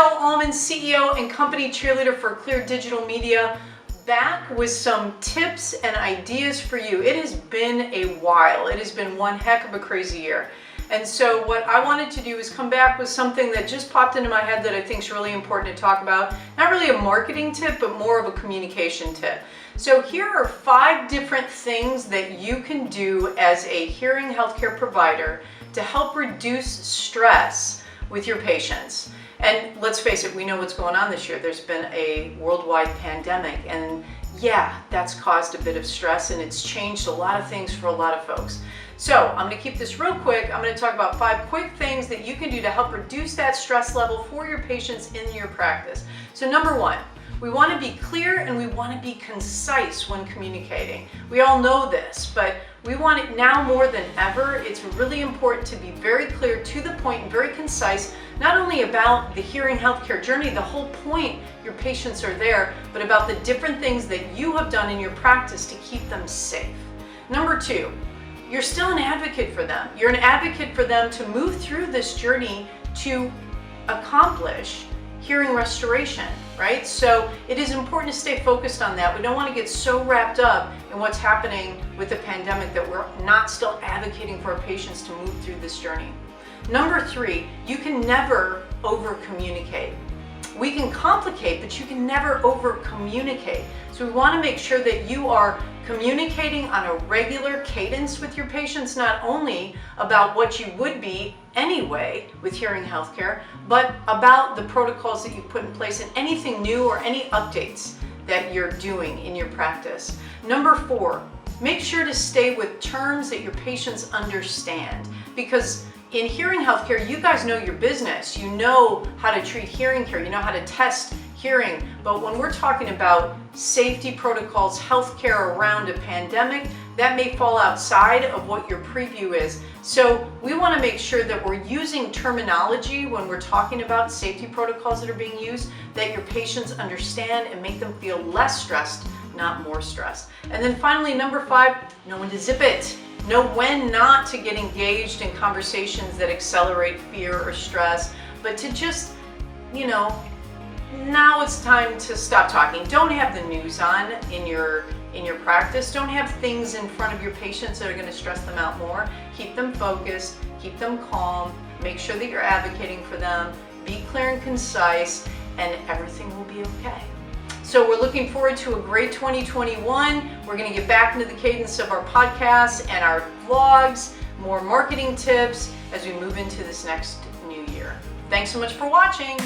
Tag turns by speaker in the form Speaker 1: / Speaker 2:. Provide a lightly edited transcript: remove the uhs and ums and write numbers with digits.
Speaker 1: Michele Ahlman, CEO and company cheerleader for Clear Digital Media, back with some tips and ideas for you. It has been a while. It has been one heck of a crazy year. And so what I wanted to do is come back with something that just popped into my head that I think is really important to talk about. Not really a marketing tip, but more of a communication tip. So here are 5 different things that you can do as a hearing healthcare provider to help reduce stress with your patients. And let's face it, we know what's going on this year. There's been a worldwide pandemic, and yeah, that's caused a bit of stress, and it's changed a lot of things for a lot of folks. So I'm going to keep this real quick. I'm going to talk about 5 quick things that you can do to help reduce that stress level for your patients in your practice. So number 1, we want to be clear and we want to be concise when communicating. We all know this, but we want it now more than ever. It's really important to be very clear, to the point, and very concise, not only about the hearing healthcare journey, the whole point your patients are there, but about the different things that you have done in your practice to keep them safe. Number 2, you're still an advocate for them. You're an advocate for them to move through this journey to accomplish hearing restoration, right? So it is important to stay focused on that. We don't want to get so wrapped up in what's happening with the pandemic that we're not still advocating for our patients to move through this journey. Number 3, you can never over-communicate. We can complicate, but you can never over-communicate. So we want to make sure that you are communicating on a regular cadence with your patients, not only about what you would be anyway with hearing healthcare, but about the protocols that you put in place and anything new or any updates that you're doing in your practice. Number 4, make sure to stay with terms that your patients understand, because in hearing healthcare, you guys know your business. You know how to treat hearing care. You know how to test hearing. But when we're talking about safety protocols, healthcare around a pandemic, that may fall outside of what your preview is. So we want to make sure that we're using terminology when we're talking about safety protocols that are being used, that your patients understand and make them feel less stressed, not more stressed. And then finally, number 5, know when to zip it. Know when not to get engaged in conversations that accelerate fear or stress, but to just, now it's time to stop talking. Don't have the news on in your practice. Don't have things in front of your patients that are going to stress them out more. Keep them focused, keep them calm, make sure that you're advocating for them, be clear and concise, and everything will be okay. So we're looking forward to a great 2021. We're going to get back into the cadence of our podcasts and our vlogs, more marketing tips as we move into this next new year. Thanks so much for watching.